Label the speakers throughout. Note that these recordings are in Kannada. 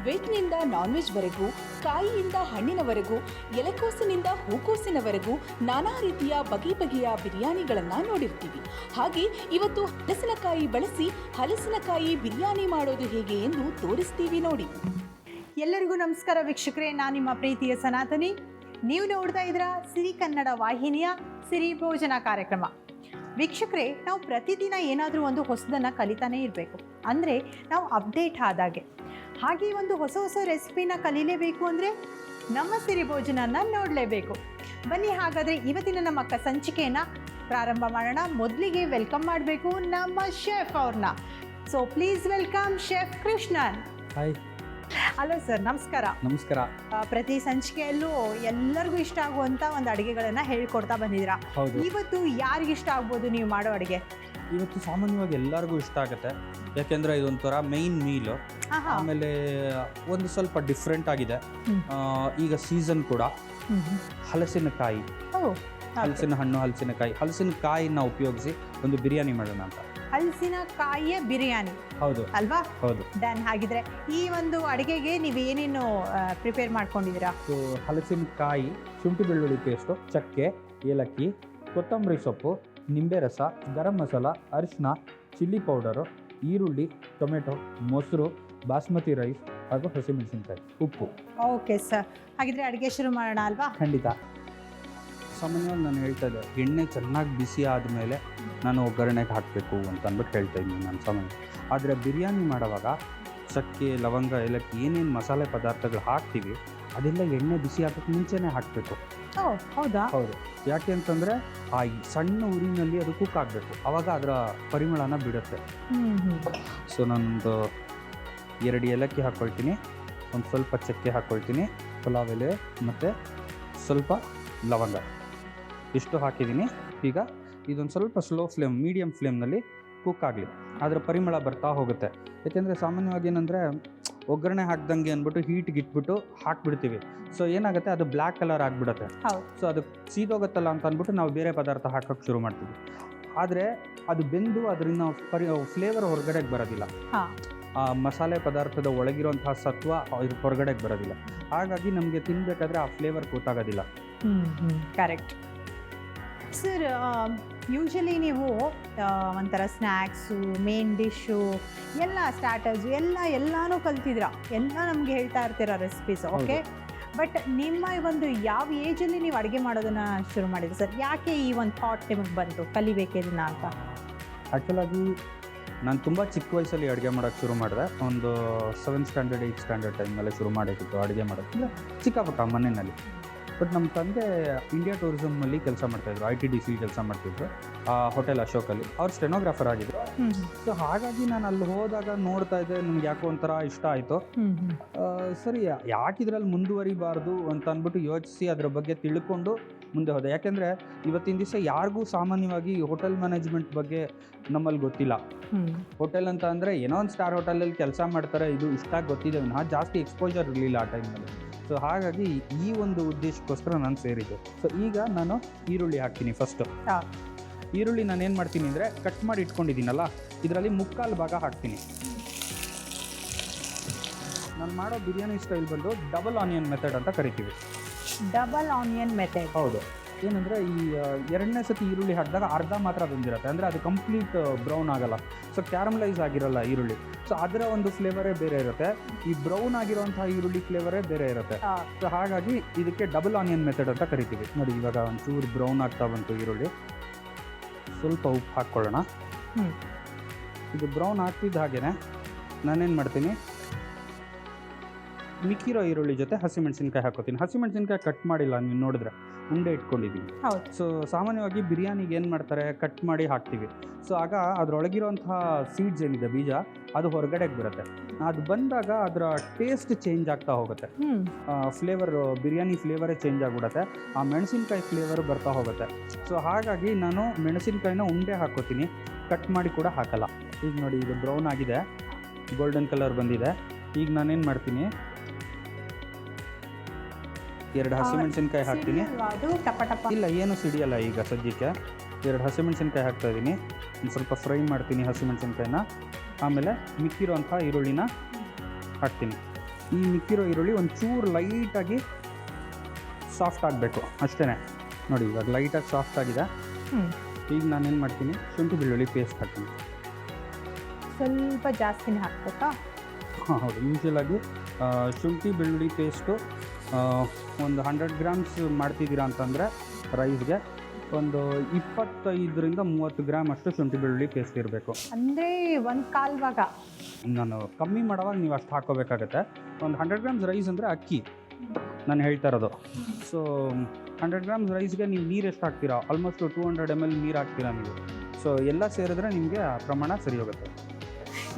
Speaker 1: ವೆಜ್ನಿಂದ ನಾನ್ ವೆಜ್ವರೆಗೂ, ಕಾಯಿಯಿಂದ ಹಣ್ಣಿನವರೆಗೂ, ಎಲೆಕೋಸಿನಿಂದ ಹೂಕೋಸಿನವರೆಗೂ ನಾನಾ ರೀತಿಯ ಬಗೆಯ ಬಿರಿಯಾನಿಗಳನ್ನು ನೋಡಿರ್ತೀವಿ. ಹಾಗೆ ಇವತ್ತು ಹಲಸಿನಕಾಯಿ ಬಳಸಿ ಹಲಸಿನಕಾಯಿ ಬಿರಿಯಾನಿ ಮಾಡೋದು ಹೇಗೆ ಎಂದು ತೋರಿಸ್ತೀವಿ ನೋಡಿ.
Speaker 2: ಎಲ್ಲರಿಗೂ ನಮಸ್ಕಾರ ವೀಕ್ಷಕರೇ, ನಾನು ನಿಮ್ಮ ಪ್ರೀತಿಯ ಸನಾತನಿ. ನೀವು ನೋಡ್ತಾ ಇದ್ದೀರಾ ಸಿರಿ ಕನ್ನಡ ವಾಹಿನಿಯ ಸಿರಿ ಭೋಜನ ಕಾರ್ಯಕ್ರಮ. ವೀಕ್ಷಕರೇ, ನಾವು ಪ್ರತಿದಿನ ಏನಾದರೂ ಒಂದು ಹೊಸದನ್ನು ಕಲಿತಾನೇ ಇರಬೇಕು. ಅಂದರೆ ನಾವು ಅಪ್ಡೇಟ್ ಆದಾಗೆ. ಹಾಗೆ ಒಂದು ಹೊಸ ರೆಸಿಪಿನ ಕಲೀಲೇಬೇಕು ಅಂದರೆ ನಮ್ಮ ಸಿರಿ ಭೋಜನನ ನೋಡಲೇಬೇಕು. ಬನ್ನಿ ಹಾಗಾದರೆ ಇವತ್ತಿನ ನಮ್ಮ ಸಂಚಿಕೆಯನ್ನು ಪ್ರಾರಂಭ ಮಾಡೋಣ. ಮೊದಲಿಗೆ ವೆಲ್ಕಮ್ ಮಾಡಬೇಕು ನಮ್ಮ ಶೆಫ್ ಅವ್ರನ್ನ. So please welcome chef Krishnan.
Speaker 3: Hi.
Speaker 2: Hello sir, ನಮಸ್ಕಾರ.
Speaker 3: ನಮಸ್ಕಾರ.
Speaker 2: ಪ್ರತಿ ಸಂಚಿಕೆಯಲ್ಲೂ ಎಲ್ಲರಿಗೂ ಇಷ್ಟ ಆಗುವಂಥ ಒಂದು ಅಡುಗೆಗಳನ್ನು ಹೇಳ್ಕೊಡ್ತಾ ಬಂದಿದ್ದೀರಾ.
Speaker 3: ಹೌದು.
Speaker 2: ಇವತ್ತು ಯಾರಿಗೆ ಇಷ್ಟ ಆಗ್ಬೋದು ನೀವು ಮಾಡೋ ಅಡುಗೆ?
Speaker 3: ಇವತ್ತು ಸಾಮಾನ್ಯವಾಗಿ ಎಲ್ಲರಿಗೂ ಇಷ್ಟ ಆಗುತ್ತೆ, ಯಾಕೆಂದರೆ ಇದೊಂಥರ ಮೇಯ್ನ್ ಮೀಲು. ಆಮೇಲೆ ಒಂದು ಸ್ವಲ್ಪ ಡಿಫ್ರೆಂಟ್ ಆಗಿದೆ. ಈಗ ಸೀಸನ್ ಕೂಡ ಹಲಸಿನಕಾಯಿ, ಹಲಸಿನ ಹಣ್ಣು, ಹಲಸಿನಕಾಯಿನ ಉಪಯೋಗಿಸಿ ಒಂದು ಬಿರಿಯಾನಿ ಮಾಡೋಣ ಅಂತ.
Speaker 2: ಹಲಸಿನಕಾಯಿಯ ಬಿರಿಯಾನಿ,
Speaker 3: ಹೌದು
Speaker 2: ಅಲ್ವಾ?
Speaker 3: ಹೌದು.
Speaker 2: ಡನ್. ಹಾಗಿದ್ರೆ ಈ ಒಂದು ಅಡುಗೆಗೆ ನೀವು ಏನೇನು ಪ್ರಿಪೇರ್ ಮಾಡ್ಕೊಂಡಿದ್ದೀರಾ?
Speaker 3: ಸೊ ಹಲಸಿನಕಾಯಿ, ಶುಂಠಿ ಬೆಳ್ಳುಳ್ಳಿ ಪೇಸ್ಟು, ಚಕ್ಕೆ, ಏಲಕ್ಕಿ, ಕೊತ್ತಂಬರಿ ಸೊಪ್ಪು, ನಿಂಬೆ ರಸ, ಗರಂ ಮಸಾಲ, ಅರಿಶಿನ, ಚಿಲ್ಲಿ ಪೌಡರು, ಈರುಳ್ಳಿ, ಟೊಮೆಟೊ, ಮೊಸರು, ಬಾಸ್ಮತಿ ರೈಸ್ ಹಾಗೂ ಹಸಿಮೆಣಸಿನಕಾಯಿ, ಉಪ್ಪು.
Speaker 2: ಓಕೆ ಸರ್, ಹಾಗಿದ್ರೆ ಅಡುಗೆ ಶುರು ಮಾಡೋಣ ಅಲ್ವಾ?
Speaker 3: ಖಂಡಿತ. ಸಾಮಾನ್ಯವಾಗಿ ನಾನು ಹೇಳ್ತಾ ಇದ್ದೆ, ಎಣ್ಣೆ ಚೆನ್ನಾಗಿ ಬಿಸಿ ಆದಮೇಲೆ ನಾನು ಒಗ್ಗರಣೆಗೆ ಹಾಕಬೇಕು ಅಂತ ಅಂದ್ಬಿಟ್ಟು ಹೇಳ್ತಾ ಇದ್ದೀನಿ ನಾನು ಸಾಮಾನ್ಯ. ಆದರೆ ಬಿರಿಯಾನಿ ಮಾಡುವಾಗ ಚಕ್ಕೆ, ಲವಂಗ, ಏಲಕ್ಕಿ ಏನೇನು ಮಸಾಲೆ ಪದಾರ್ಥಗಳು ಹಾಕ್ತೀವಿ ಅದೆಲ್ಲ ಎಣ್ಣೆ ಬಿಸಿ ಹಾಕೋಕ್ಕೆ ಮುಂಚೆನೇ ಹಾಕಬೇಕು.
Speaker 2: ಹೌದಾ?
Speaker 3: ಹೌದು. ಯಾಕೆ ಅಂತಂದರೆ ಆ ಸಣ್ಣ ಉರಿನಲ್ಲಿ ಅದು ಕುಕ್ ಆಗಬೇಕು, ಆವಾಗ ಅದರ ಪರಿಮಳನ ಬಿಡುತ್ತೆ. ಸೊ ನಾನೊಂದು 2 ಏಲಕ್ಕಿ ಹಾಕ್ಕೊಳ್ತೀನಿ, ಒಂದು ಸ್ವಲ್ಪ ಚಕ್ಕೆ ಹಾಕ್ಕೊಳ್ತೀನಿ, ಪಲಾವ್ ಎಲೆ ಮತ್ತು ಸ್ವಲ್ಪ ಲವಂಗ, ಇಷ್ಟು ಹಾಕಿದ್ದೀನಿ. ಈಗ ಇದೊಂದು ಸ್ವಲ್ಪ ಸ್ಲೋ ಫ್ಲೇಮ್, ಮೀಡಿಯಮ್ ಫ್ಲೇಮ್ನಲ್ಲಿ ಕುಕ್ ಆಗಲಿ, ಅದರ ಪರಿಮಳ ಬರ್ತಾ ಹೋಗುತ್ತೆ. ಯಾಕೆಂದರೆ ಸಾಮಾನ್ಯವಾಗಿ ಏನಂದರೆ ಒಗ್ಗರಣೆ ಹಾಕ್ದಂಗೆ ಅಂದ್ಬಿಟ್ಟು ಹೀಟ್ಗೆ ಇಟ್ಬಿಟ್ಟು ಹಾಕ್ಬಿಡ್ತೀವಿ. ಸೊ ಏನಾಗುತ್ತೆ, ಅದು ಬ್ಲ್ಯಾಕ್ ಕಲರ್ ಆಗಿಬಿಡುತ್ತೆ. ಸೊ ಅದು ಸೀದೋಗುತ್ತಲ್ಲ ಅಂತ ಅಂದ್ಬಿಟ್ಟು ನಾವು ಬೇರೆ ಪದಾರ್ಥ ಹಾಕೋಕ್ಕೆ ಶುರು ಮಾಡ್ತೀವಿ. ಆದರೆ ಅದು ಬೆಂದು ಅದರಿಂದ ಫ್ಲೇವರ್ ಹೊರಗಡೆಗೆ ಬರೋದಿಲ್ಲ, ಆ ಮಸಾಲೆ ಪದಾರ್ಥದ ಒಳಗಿರುವಂತಹ ಸತ್ವ ಹೊರಗಡೆಗೆ ಬರೋದಿಲ್ಲ. ಹಾಗಾಗಿ ನಮಗೆ ತಿನ್ನಬೇಕಾದ್ರೆ ಆ ಫ್ಲೇವರ್ ಗೊತ್ತಾಗೋದಿಲ್ಲ.
Speaker 2: Correct sir. ಯೂಶಲಿ ನೀವು ಒಂಥರ ಸ್ನ್ಯಾಕ್ಸು, ಮೇನ್ ಡಿಶ್ಶು, ಎಲ್ಲ ಸ್ಟಾರ್ಟರ್ಸು ಎಲ್ಲನೂ ಕಲ್ತಿದ್ದೀರಾ, ಎಲ್ಲ ನಮಗೆ ಹೇಳ್ತಾ ಇರ್ತೀರ ರೆಸಿಪೀಸ್. ಓಕೆ, ಬಟ್ ನಿಮ್ಮ ಒಂದು ಯಾವ ಏಜಲ್ಲಿ ನೀವು ಅಡುಗೆ ಮಾಡೋದನ್ನು ಶುರು ಮಾಡಿದ್ರಿ ಸರ್? ಯಾಕೆ ಈ ಒಂದು ಥಾಟ್ ನಿಮಗೆ ಬಂತು ಕಲಿಬೇಕು ಇದನ್ನು ಅಂತ?
Speaker 3: ಆ್ಯಕ್ಚುಲಾಗಿ ನಾನು ತುಂಬ ಚಿಕ್ಕ ವಯಸ್ಸಲ್ಲಿ ಅಡುಗೆ ಮಾಡೋಕ್ಕೆ ಶುರು ಮಾಡಿದೆ. ಒಂದು 7th ಸ್ಟ್ಯಾಂಡರ್ಡ್ 8th ಸ್ಟ್ಯಾಂಡರ್ಡ್ ಟೈಮಲ್ಲಿ ಶುರು ಮಾಡಿದ್ದು ಅಡುಗೆ ಮಾಡೋಕ್ಕೆ, ಅಂದರೆ ಚಿಕ್ಕಪುಟ್ಟ ಮನೆಯಲ್ಲಿ. ಬಟ್ ನಮ್ಮ ತಂದೆ ಇಂಡಿಯಾ ಟೂರಿಸಮ್ನಲ್ಲಿ ಕೆಲಸ ಮಾಡ್ತಾಯಿದ್ರು, ITDC ಕೆಲಸ ಮಾಡ್ತಿದ್ರು, ಹೋಟೆಲ್ ಅಶೋಕಲ್ಲಿ. ಅವ್ರು ಸ್ಟೆನೋಗ್ರಾಫರ್ ಆಗಿದ್ರು. ಸೊ ಹಾಗಾಗಿ ನಾನು ಅಲ್ಲಿ ಹೋದಾಗ ನೋಡ್ತಾ ಇದ್ದೆ, ನನಗೆ ಯಾಕೋ ಒಂಥರ ಇಷ್ಟ ಆಯಿತು. ಸರಿ, ಯಾಕೆ ಇದರಲ್ಲಿ ಮುಂದುವರಿಬಾರ್ದು ಅಂತ ಅಂದ್ಬಿಟ್ಟು ಯೋಚಿಸಿ ಅದರ ಬಗ್ಗೆ ತಿಳ್ಕೊಂಡು ಮುಂದೆ ಹೋದೆ. ಯಾಕೆಂದರೆ ಇವತ್ತಿನ ದಿವಸ ಯಾರಿಗೂ ಸಾಮಾನ್ಯವಾಗಿ ಹೋಟೆಲ್ ಮ್ಯಾನೇಜ್ಮೆಂಟ್ ಬಗ್ಗೆ ನಮ್ಮಲ್ಲಿ ಗೊತ್ತಿಲ್ಲ. ಹೋಟೆಲ್ ಅಂತ ಅಂದರೆ ಏನೋ ಒಂದು ಸ್ಟಾರ್ ಹೋಟೆಲಲ್ಲಿ ಕೆಲಸ ಮಾಡ್ತಾರೆ, ಇದು ಇಷ್ಟ ಗೊತ್ತಿದೆ, ಜಾಸ್ತಿ ಎಕ್ಸ್ಪೋಜರ್ ಇರಲಿಲ್ಲ ಆ ಟೈಮಲ್ಲಿ. ಸೊ ಹಾಗಾಗಿ ಈ ಒಂದು ಉದ್ದೇಶಕ್ಕೋಸ್ಕರ ನಾನು ಸೇರಿದ್ದೆ. ಸೊ ಈಗ ನಾನು ಈರುಳ್ಳಿ ಹಾಕ್ತೀನಿ. ಫಸ್ಟು ಈರುಳ್ಳಿ ನಾನು ಏನು ಮಾಡ್ತೀನಿ ಅಂದರೆ, ಕಟ್ ಮಾಡಿ ಇಟ್ಕೊಂಡಿದ್ದೀನಲ್ಲ, ಇದರಲ್ಲಿ 3/4 ಭಾಗ ಹಾಕ್ತೀನಿ. ನಾನು ಮಾಡೋ ಬಿರಿಯಾನಿ ಸ್ಟೈಲ್ ಬಂದು ಡಬಲ್ ಆನಿಯನ್ ಮೆಥಡ್ ಅಂತ ಕರಿತೀವಿ.
Speaker 2: Double onion method? ಹೌದು.
Speaker 3: ಏನಂದರೆ ಈ 2ನೇ ಸತಿ ಈರುಳ್ಳಿ ಹಾಕಿದಾಗ ಅರ್ಧ ಮಾತ್ರ ಬಂದಿರುತ್ತೆ, ಅಂದರೆ ಅದು ಕಂಪ್ಲೀಟ್ ಬ್ರೌನ್ ಆಗೋಲ್ಲ. ಸೊ ಕ್ಯಾರಮಲೈಸ್ ಆಗಿರೋಲ್ಲ ಈರುಳ್ಳಿ. ಸೊ ಅದರ ಒಂದು ಫ್ಲೇವರೇ ಬೇರೆ ಇರುತ್ತೆ, ಈ ಬ್ರೌನ್ ಆಗಿರೋಂಥ ಈರುಳ್ಳಿ ಫ್ಲೇವರೇ ಬೇರೆ ಇರುತ್ತೆ. ಸೊ ಹಾಗಾಗಿ ಇದಕ್ಕೆ ಡಬಲ್ ಆನಿಯನ್ ಮೆಥಡ್ ಅಂತ ಕರಿತೀವಿ. ನೋಡಿ, ಇವಾಗ ಒಂಚೂರು ಬ್ರೌನ್ ಆಗ್ತಾ ಬಂತು ಈರುಳ್ಳಿ. ಸ್ವಲ್ಪ ಉಪ್ಪು ಹಾಕ್ಕೊಳ್ಳೋಣ. ಇದು ಬ್ರೌನ್ ಆಗ್ತಿದ್ದ ಹಾಗೇ ನಾನೇನು ಮಾಡ್ತೀನಿ, ಮಿಕ್ಕಿರೋ ಈರುಳ್ಳಿ ಜೊತೆ ಹಸಿಮೆಣಸಿನ್ಕಾಯಿ ಹಾಕೋತೀನಿ. ಹಸಿಮೆಣಸಿನ್ಕಾಯಿ ಕಟ್ ಮಾಡಿಲ್ಲ, ನೀವು ನೋಡಿದ್ರೆ ಉಂಡೆ ಇಟ್ಕೊಂಡಿದ್ದೀವಿ. ಸೊ ಸಾಮಾನ್ಯವಾಗಿ ಬಿರಿಯಾನಿಗೆ ಏನು ಮಾಡ್ತಾರೆ, ಕಟ್ ಮಾಡಿ ಹಾಕ್ತೀವಿ. ಸೊ ಆಗ ಅದರೊಳಗಿರೋಂತಹ ಸೀಡ್ಸ್ ಏನಿದೆ, ಬೀಜ, ಅದು ಹೊರಗಡೆಗೆ ಬರುತ್ತೆ. ಅದು ಬಂದಾಗ ಅದರ ಟೇಸ್ಟ್ ಚೇಂಜ್ ಆಗ್ತಾ ಹೋಗುತ್ತೆ, ಫ್ಲೇವರ್, ಬಿರಿಯಾನಿ ಫ್ಲೇವರೇ ಚೇಂಜ್ ಆಗಿಬಿಡುತ್ತೆ, ಆ ಮೆಣಸಿನ್ಕಾಯಿ ಫ್ಲೇವರ್ ಬರ್ತಾ ಹೋಗುತ್ತೆ. ಸೊ ಹಾಗಾಗಿ ನಾನು ಮೆಣಸಿನ್ಕಾಯಿನ ಉಂಡೆ ಹಾಕೋತೀನಿ, ಕಟ್ ಮಾಡಿ ಕೂಡ ಹಾಕಲ್ಲ. ಈಗ ನೋಡಿ, ಇದು ಬ್ರೌನ್ ಆಗಿದೆ, ಗೋಲ್ಡನ್ ಕಲರ್ ಬಂದಿದೆ. ಈಗ ನಾನೇನು ಮಾಡ್ತೀನಿ, 2 ಹಸಿಮೆಣಸಿನ್ಕಾಯಿ ಹಾಕ್ತೀನಿ. ಇಲ್ಲ, ಏನು ಸಿಡಿಯಲ್ಲ ಈಗ ಸದ್ಯಕ್ಕೆ. 2 ಹಸಿಮೆಣಸಿನ್ಕಾಯಿ ಹಾಕ್ತಾಯಿದ್ದೀನಿ, ಒಂದು ಸ್ವಲ್ಪ ಫ್ರೈ ಮಾಡ್ತೀನಿ ಹಸಿಮೆಣಸಿನ್ಕಾಯಿನ. ಆಮೇಲೆ ಮಿಕ್ಕಿರೋಂಥ ಈರುಳ್ಳಿನ ಹಾಕ್ತೀನಿ. ಈ ಮಿಕ್ಕಿರೋ ಈರುಳ್ಳಿ ಒಂಚೂರು ಲೈಟಾಗಿ ಸಾಫ್ಟ್ ಆಗಬೇಕು ಅಷ್ಟೇ. ನೋಡಿ ಇವಾಗ ಲೈಟಾಗಿ ಸಾಫ್ಟ್ ಆಗಿದೆ. ಈಗ ನಾನೇನು ಮಾಡ್ತೀನಿ, ಶುಂಠಿ ಬೆಳ್ಳುಳ್ಳಿ ಪೇಸ್ಟ್ ಹಾಕ್ತೀನಿ.
Speaker 2: ಸ್ವಲ್ಪ ಜಾಸ್ತಿನೇ ಹಾಕ್ಬೇಕಾ?
Speaker 3: ಹಾಂ ಹೌದು, ಯೂಶ್ವಲಾಗಿ ಶುಂಠಿ ಬೆಳ್ಳುಳ್ಳಿ ಪೇಸ್ಟು ಒಂದು 100 ಗ್ರಾಮ್ಸ್ ಮಾಡ್ತಿದ್ದೀರಾ ಅಂತಂದರೆ ರೈಸ್ಗೆ ಒಂದು 25ರಿಂದ 30 ಗ್ರಾಮ್ ಅಷ್ಟು ಶುಂಠಿ ಬೆಳ್ಳುಳ್ಳಿ ಪೇಸ್ಟ್ ಇರಬೇಕು.
Speaker 2: ಅಂದರೆ ಒಂದು ಕಾಲು ಭಾಗ.
Speaker 3: ನಾನು ಕಮ್ಮಿ ಮಾಡೋವಾಗ ನೀವು ಅಷ್ಟು ಹಾಕ್ಕೋಬೇಕಾಗತ್ತೆ. ಒಂದು 100 ಗ್ರಾಮ್ಸ್ ರೈಸ್ ಅಂದರೆ ಅಕ್ಕಿ ನಾನು ಹೇಳ್ತಾ ಇರೋದು. ಸೊ 100 ಗ್ರಾಮ್ಸ್ ರೈಸ್ಗೆ ನೀವು ನೀರು ಎಷ್ಟು ಹಾಕ್ತೀರಾ, ಆಲ್ಮೋಸ್ಟ್ 200 ml ನೀರು ಹಾಕ್ತೀರಾ ನೀವು. ಸೊ ಎಲ್ಲ ಸೇರಿದ್ರೆ ನಿಮಗೆ ಆ ಪ್ರಮಾಣ ಸರಿ ಹೋಗುತ್ತೆ.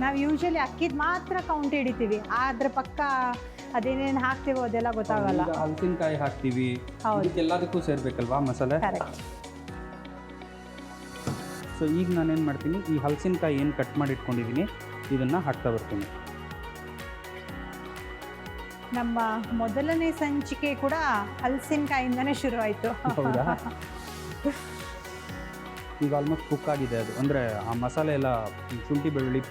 Speaker 2: ನಾವು ಯೂಶಲಿ ಅಕ್ಕಿದ್ ಮಾತ್ರ ಕೌಂಟ್ ಹಿಡಿತೀವಿ, ಅದ್ರ ಪಕ್ಕ ಅದೇನೇನು ಹಾಕ್ತೀವೋ ಅದೆಲ್ಲ ಗೊತ್ತಾಗಲ್ಲ.
Speaker 3: ಈಗ ಹಲಸಿನಕಾಯಿ ಹಾಕ್ತೀವಿ, ಇದಕ್ಕೆಲ್ಲದಕ್ಕೂ ಸೇರಬೇಕಲ್ವಾ ಮಸಾಲೆ.
Speaker 2: ಕರೆಕ್ಟ್.
Speaker 3: ಸೊ ಈಗ ನಾನೇನು ಮಾಡ್ತೀನಿ, ಈ ಹಲಸಿನಕಾಯಿ ಏನು ಕಟ್ ಮಾಡಿ ಇಟ್ಕೊಂಡಿದ್ದೀನಿ ಇದನ್ನು ಹಾಕ್ತಾ ಬರ್ತೀನಿ.
Speaker 2: ನಮ್ಮ ಮೊದಲನೇ ಸಂಚಿಕೆ ಕೂಡ ಹಲಸಿನಕಾಯಿಂದನೇ ಶುರು ಆಯಿತು.
Speaker 3: ಹೌದಾ? ಈಗ ಆಲ್ಮೋಸ್ಟ್ ಕುಕ್ ಆಗಿದೆ ಅದು, ಅಂದರೆ ಆ ಮಸಾಲೆ ಎಲ್ಲ ಶುಂಠಿ ಬೆಳ್ಳುಳ್ಳಿ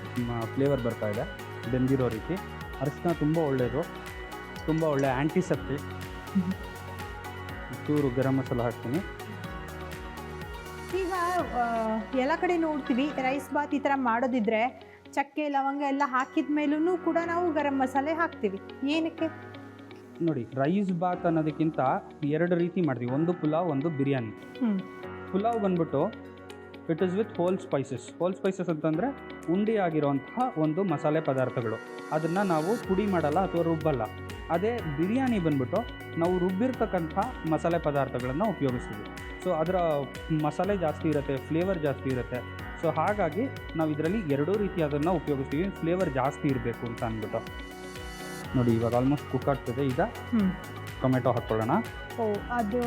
Speaker 3: ಫ್ಲೇವರ್ ಬರ್ತಾ ಇದೆ ಬೆಂದಿರೋ ರೀತಿ. ಅರಿಶಿನ ತುಂಬ ಒಳ್ಳೆಯದು, ತುಂಬ ಒಳ್ಳೆ ಆ್ಯಂಟಿಸೆಪ್ಟಿಕ್. ಚೂರು ಗರಂ ಮಸಾಲ ಹಾಕ್ತೀನಿ.
Speaker 2: ಈಗ ಎಲ್ಲ ಕಡೆ ನೋಡ್ತೀವಿ ರೈಸ್ ಬಾತ್ ಈ ಥರ ಮಾಡೋದಿದ್ರೆ ಚಕ್ಕೆ ಲವಂಗ ಎಲ್ಲ ಹಾಕಿದ ಮೇಲೂ ಕೂಡ ನಾವು ಗರಂ ಮಸಾಲೆ ಹಾಕ್ತೀವಿ. ಏನಕ್ಕೆ?
Speaker 3: ನೋಡಿ, ರೈಸ್ ಬಾತ್ ಅನ್ನೋದಕ್ಕಿಂತ 2 ರೀತಿ ಮಾಡ್ತೀವಿ, ಒಂದು ಪುಲಾವ್, ಒಂದು ಬಿರಿಯಾನಿ. ಪುಲಾವ್ ಬಂದ್ಬಿಟ್ಟು it is with whole spices. Whole spices ಅಂತಂದರೆ ಉಂಡೆ ಆಗಿರೋಂತಹ ಒಂದು ಮಸಾಲೆ ಪದಾರ್ಥಗಳು, ಅದನ್ನು ನಾವು ಪುಡಿ ಮಾಡಲ್ಲ ಅಥವಾ ರುಬ್ಬಲ್ಲ. ಅದೇ ಬಿರಿಯಾನಿ ಬಂದ್ಬಿಟ್ಟು ನಾವು ರುಬ್ಬಿರ್ತಕ್ಕಂಥ ಮಸಾಲೆ ಪದಾರ್ಥಗಳನ್ನು ಉಪಯೋಗಿಸ್ತೀವಿ. ಸೊ ಅದರ ಮಸಾಲೆ ಜಾಸ್ತಿ ಇರುತ್ತೆ, ಫ್ಲೇವರ್ ಜಾಸ್ತಿ ಇರುತ್ತೆ. ಸೊ ಹಾಗಾಗಿ ನಾವು ಇದರಲ್ಲಿ 2 ರೀತಿ ಅದನ್ನು ಉಪಯೋಗಿಸ್ತೀವಿ, ಫ್ಲೇವರ್ ಜಾಸ್ತಿ ಇರಬೇಕು ಅಂತ ಅಂದ್ಬಿಟ್ಟು. ನೋಡಿ ಇವಾಗ ಆಲ್ಮೋಸ್ಟ್ ಕುಕ್ ಆಗ್ತದೆ. ಈಗ ಟೊಮೆಟೊ ಹಾಕ್ಕೊಳ್ಳೋಣ.
Speaker 2: ಓ, ಅದು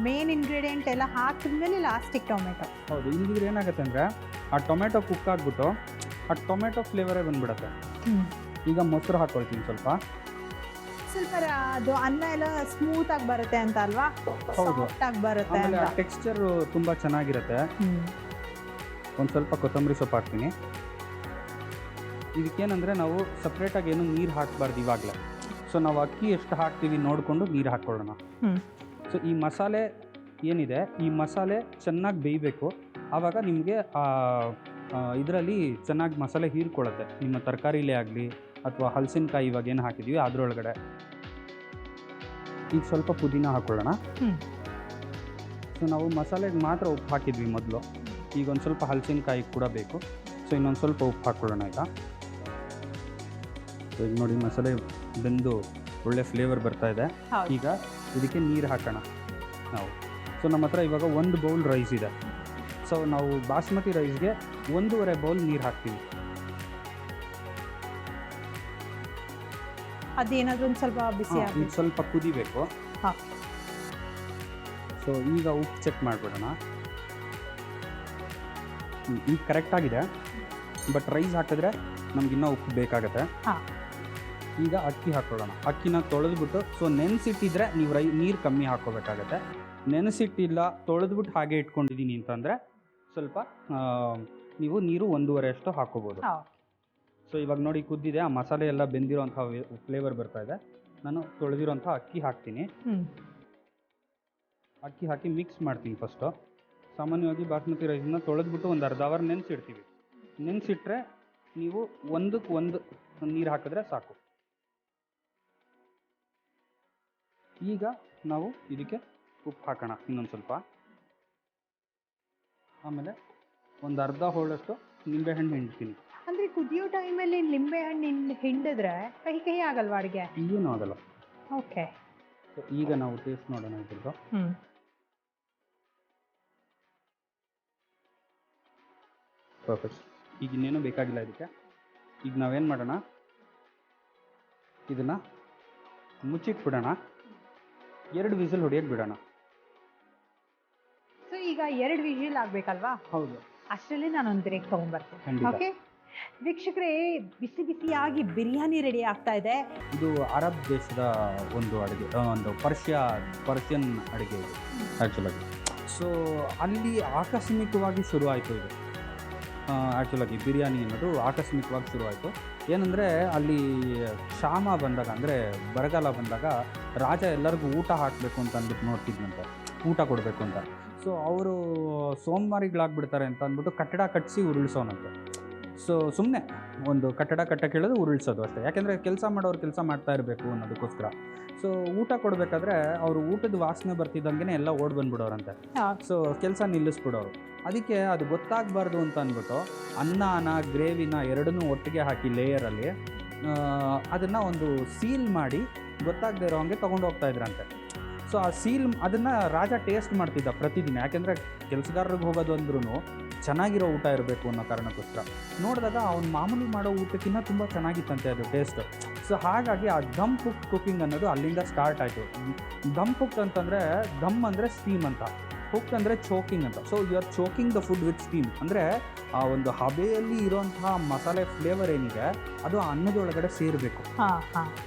Speaker 2: ಮೇನ್ ಇಂಗ್ರೀಡಿಯೆಂಟ್ ಎಲ್ಲ ಹಾಕಿದ್ಮೇಲೆ ಲಾಸ್ಟಿಗೆ ಟೊಮೆಟೊ.
Speaker 3: ಹೌದು, ಇಲ್ಲಿದ್ರೆ ಏನಾಗುತ್ತೆ ಅಂದರೆ ಆ ಟೊಮೆಟೊ ಕುಕ್ ಆಗಿಬಿಟ್ಟು ಆ ಟೊಮೆಟೊ ಫ್ಲೇವರೇ ಬಂದ್ಬಿಡುತ್ತೆ. ಈಗ ಮೊಸರು ಹಾಕ್ಕೊಳ್ತೀನಿ ಸ್ವಲ್ಪ.
Speaker 2: ಅದು ಅನ್ನ ಎಲ್ಲ ಸ್ಮೂತ್ ಆಗಿ ಬರುತ್ತೆ ಅಂತ ಅಲ್ವಾ?
Speaker 3: ಹೌದು,
Speaker 2: ಸಾಫ್ಟ್ ಆಗಿ ಬರುತ್ತೆ.
Speaker 3: ಆಮೇಲೆ ಆ ಟೆಕ್ಸ್ಚರ್ ತುಂಬ ಚೆನ್ನಾಗಿರುತ್ತೆ. ಒಂದು ಸ್ವಲ್ಪ ಕೊತ್ತಂಬರಿ ಸೊಪ್ಪು ಹಾಕ್ತೀನಿ. ಇದಕ್ಕೇನಂದರೆ ನಾವು ಸಪ್ರೇಟಾಗಿ ಏನು ನೀರು ಹಾಕಬಾರ್ದು ಇವಾಗಲೇ. ಸೊ ನಾವು ಅಕ್ಕಿ ಎಷ್ಟು ಹಾಕ್ತೀವಿ ನೋಡಿಕೊಂಡು ನೀರು ಹಾಕ್ಕೊಳ್ಳೋಣ. ಸೊ ಈ ಮಸಾಲೆ ಏನಿದೆ, ಈ ಮಸಾಲೆ ಚೆನ್ನಾಗಿ ಬೇಯಬೇಕು. ಆವಾಗ ನಿಮಗೆ ಇದರಲ್ಲಿ ಚೆನ್ನಾಗಿ ಮಸಾಲೆ ಹೀರ್ಕೊಳ್ಳುತ್ತೆ, ನಿಮ್ಮ ತರಕಾರಿಲೇ ಆಗಲಿ ಅಥವಾ ಹಲಸಿನಕಾಯಿ ಇವಾಗ ಏನು ಹಾಕಿದ್ದೀವಿ ಅದರೊಳಗಡೆ. ಈಗ ಸ್ವಲ್ಪ ಪುದೀನ ಹಾಕ್ಕೊಳ್ಳೋಣ. ಸೊ ನಾವು ಮಸಾಲೆಗೆ ಮಾತ್ರ ಉಪ್ಪು ಹಾಕಿದ್ವಿ ಮೊದಲು, ಈಗ ಒಂದು ಸ್ವಲ್ಪ ಹಲಸಿನಕಾಯಿ ಕೂಡ ಬೇಕು. ಸೊ ಇನ್ನೊಂದು ಸ್ವಲ್ಪ ಉಪ್ಪು ಹಾಕ್ಕೊಳ್ಳೋಣ. ಈಗ ನೋಡಿ ಮಸಾಲೆ ಬೆಂದು ಒಳ್ಳೆ ಫ್ಲೇವರ್ ಬರ್ತಾ ಇದೆ. ಈಗ ಇದಕ್ಕೆ ನೀರು ಹಾಕೋಣ ನಾವು. ಸೊ ನಮ್ಮ ಹತ್ರ ಇವಾಗ 1 ಬೌಲ್ ರೈಸ್ ಇದೆ. ಸೊ ನಾವು ಬಾಸ್ಮತಿ ರೈಸ್ಗೆ 1.5 ಬೌಲ್ ನೀರು ಹಾಕ್ತೀವಿ.
Speaker 2: ಅದೇನಾದ್ರೂ ಒಂದು ಸ್ವಲ್ಪ ಬಿಸಿ
Speaker 3: ಈಗ ಸ್ವಲ್ಪ ಕುದಿಬೇಕು. ಸೊ ಈಗ ಉಪ್ಪು ಚೆಕ್ ಮಾಡಿಬಿಡೋಣ. ಈಗ ಕರೆಕ್ಟಾಗಿದೆ, ಬಟ್ ರೈಸ್ ಹಾಕಿದ್ರೆ ನಮಗಿನ್ನೂ ಉಪ್ಪು ಬೇಕಾಗತ್ತೆ. ಈಗ ಅಕ್ಕಿ ಹಾಕ್ಕೊಳ್ಳೋಣ. ಅಕ್ಕಿನ ತೊಳೆದ್ಬಿಟ್ಟು, ಸೊ ನೆನೆಸಿಟ್ಟಿದ್ರೆ ನೀವು ನೀರು ಕಮ್ಮಿ ಹಾಕ್ಕೋಬೇಕಾಗತ್ತೆ. ನೆನೆಸಿಟ್ಟಿಲ್ಲ, ತೊಳೆದ್ಬಿಟ್ಟು ಹಾಗೆ ಇಟ್ಕೊಂಡಿದ್ದೀನಿ ಅಂತಂದರೆ ಸ್ವಲ್ಪ ನೀವು ನೀರು 1.5 ಅಷ್ಟು ಹಾಕ್ಕೋಬೋದು. ಸೊ ಇವಾಗ ನೋಡಿ ಕುದ್ದಿದೆ, ಆ ಮಸಾಲೆ ಎಲ್ಲ ಬೆಂದಿರೋಂಥ ಫ್ಲೇವರ್ ಬರ್ತಾ ಇದೆ. ನಾನು ತೊಳೆದಿರೋಂಥ ಅಕ್ಕಿ ಹಾಕ್ತೀನಿ. ಅಕ್ಕಿ ಹಾಕಿ ಮಿಕ್ಸ್ ಮಾಡ್ತೀನಿ ಫಸ್ಟು. ಸಾಮಾನ್ಯವಾಗಿ ಬಾಸ್ಮತಿ ರೈಸನ್ನ ತೊಳೆದ್ಬಿಟ್ಟು ಒಂದು ಅರ್ಧ ಅವರ್ ನೆನೆಸಿಡ್ತೀವಿ. ನೆನೆಸಿಟ್ರೆ ನೀವು 1ಕ್ಕೆ 1 ನೀರು ಹಾಕಿದ್ರೆ ಸಾಕು. ಈಗ ನಾವು ಇದಕ್ಕೆ ಉಪ್ಪು ಹಾಕೋಣ ಇನ್ನೊಂದು ಸ್ವಲ್ಪ. ಆಮೇಲೆ ಒಂದು ಅರ್ಧ ಹೋಳಷ್ಟು ನಿಂಬೆಹಣ್ಣು ಹಿಂಡ್ತೀನಿ.
Speaker 2: ಅಂದರೆ ಕುದಿಯೋ ಟೈಮಲ್ಲಿ ನಿಂಬೆಹಣ್ಣು ಹಿಂಡಿದ್ರೆ ಕಹಿ ಆಗಲ್ವಾ ಅಡುಗೆ?
Speaker 3: ಏನೂ ಆಗಲ್ಲ.
Speaker 2: ಓಕೆ.
Speaker 3: ಸೊ ಈಗ ನಾವು ಟೇಸ್ಟ್ ನೋಡೋಣ ಇದ್ರದ್ದು. ಪರ್ಫೆಕ್ಟ್. ಈಗ ಇನ್ನೇನು ಬೇಕಾಗಿಲ್ಲ ಇದಕ್ಕೆ. ಈಗ ನಾವೇನು ಮಾಡೋಣ, ಇದನ್ನು ಮುಚ್ಚಿಟ್ಬಿಡೋಣ, 2 ವಿಸಿಲ್ ಹೊಡಿಯೋಕ್ಕೆ ಬಿಡೋಣ.
Speaker 2: ಸೊ ಈಗ 2 ವಿಸಿಲ್ ಆಗಬೇಕಲ್ವಾ?
Speaker 3: ಹೌದು.
Speaker 2: ಅಷ್ಟರಲ್ಲಿ ನಾನೊಂದು ಬ್ರೇಕ್ ತೊಗೊಂಡ್ಬರ್ತೀನಿ.
Speaker 3: ಖಂಡಿತ.
Speaker 2: ಓಕೆ ವೀಕ್ಷಕರೇ, ಬಿಸಿ ಬಿಸಿಯಾಗಿ ಬಿರಿಯಾನಿ ರೆಡಿ ಆಗ್ತಾ ಇದೆ.
Speaker 3: ಇದು ಅರಬ್ ದೇಶದ ಒಂದು ಅಡುಗೆ, ಒಂದು ಪರ್ಷಿಯನ್ ಅಡುಗೆ ಇದು ಆ್ಯಕ್ಚುಲಾಗಿ. ಸೊ ಅಲ್ಲಿ ಆಕಸ್ಮಿಕವಾಗಿ ಶುರು ಆಯಿತು ಇದು. ಆ್ಯಕ್ಚುಲಾಗಿ ಬಿರಿಯಾನಿ ಅನ್ನೋದು ಆಕಸ್ಮಿಕವಾಗಿ ಶುರುವಾಯಿತು. ಏನಂದರೆ ಅಲ್ಲಿ ಕ್ಷಾಮ ಬಂದಾಗ, ಅಂದರೆ ಬರಗಾಲ ಬಂದಾಗ ರಾಜ ಎಲ್ಲರಿಗೂ ಊಟ ಹಾಕಬೇಕು ಅಂತ ಅಂದ್ಬಿಟ್ಟು ನೋಡ್ತಿದ್ನಂತೆ, ಊಟ ಕೊಡಬೇಕು ಅಂತ. ಸೊ ಅವರು ಸೋಮವಾರಿಗಳಾಗ್ಬಿಡ್ತಾರೆ ಅಂತ ಅಂದ್ಬಿಟ್ಟು ಕಟ್ಟಡ ಕಟ್ಟಿಸಿ ಉರುಳಿಸೋನಂತೆ. ಸೊ ಸುಮ್ಮನೆ ಒಂದು ಕಟ್ಟಡ ಕಟ್ಟಕ್ಕೆ ಹೇಳೋದು ಉರುಳಿಸೋದು ಅಷ್ಟೇ, ಯಾಕೆಂದರೆ ಕೆಲಸ ಮಾಡೋರು ಕೆಲಸ ಮಾಡ್ತಾ ಇರಬೇಕು ಅನ್ನೋದಕ್ಕೋಸ್ಕರ. ಸೊ ಊಟ ಕೊಡಬೇಕಾದ್ರೆ ಅವರು ಊಟದ ವಾಸನೆ ಬರ್ತಿದ್ದಂಗೆ ಎಲ್ಲ ಓಡ್ ಬಂದ್ಬಿಡೋರಂತೆ. ಸೊ ಕೆಲಸ ನಿಲ್ಲಿಸ್ಬಿಡೋರು. ಅದಕ್ಕೆ ಅದು ಗೊತ್ತಾಗಬಾರ್ದು ಅಂತ ಅಂದ್ಬಿಟ್ಟು ಅನ್ನನ ಗ್ರೇವಿನ ಎರಡನ್ನೂ ಒಟ್ಟಿಗೆ ಹಾಕಿ ಲೇಯರಲ್ಲಿ ಅದನ್ನು ಒಂದು ಸೀಲ್ ಮಾಡಿ ಗೊತ್ತಾಗದೇ ಇರೋ ಹಂಗೆ ತೊಗೊಂಡು ಹೋಗ್ತಾ ಇದ್ರಂತೆ. ಸೊ ಆ ಸೀಲ್ ಅದನ್ನು ರಾಜ ಟೇಸ್ಟ್ ಮಾಡ್ತಿದ್ದ ಪ್ರತಿದಿನ, ಯಾಕೆಂದರೆ ಕೆಲಸಗಾರರಿಗೆ ಹೋಗೋದು ಅಂದ್ರೂ ಚೆನ್ನಾಗಿರೋ ಊಟ ಇರಬೇಕು ಅನ್ನೋ ಕಾರಣಕ್ಕೋಸ್ಕರ. ನೋಡಿದಾಗ ಅವ್ನು ಮಾಮೂಲಿ ಮಾಡೋ ಊಟಕ್ಕಿಂತ ತುಂಬ ಚೆನ್ನಾಗಿತ್ತಂತೆ ಅದು ಟೇಸ್ಟ್. ಸೊ ಹಾಗಾಗಿ ಆ ದಮ್ ಕುಕ್ಕಿಂಗ್ ಅನ್ನೋದು ಅಲ್ಲಿಂದ ಸ್ಟಾರ್ಟ್ ಆಯಿತು. ದಮ್ ಕುಕ್ ಅಂತಂದರೆ, ದಮ್ ಅಂದರೆ ಸ್ಟೀಮ್ ಅಂತ, ಕುಕ್ ಅಂದರೆ ಚೋಕಿಂಗ್ ಅಂತ. So you are choking the food with steam, ಅಂದರೆ ಆ ಒಂದು ಹಬೆಯಲ್ಲಿ ಇರೋಂತಹ ಮಸಾಲೆ ಫ್ಲೇವರ್ ಏನಿದೆ ಅದು ಆ ಅನ್ನದೊಳಗಡೆ ಸೇರಬೇಕು.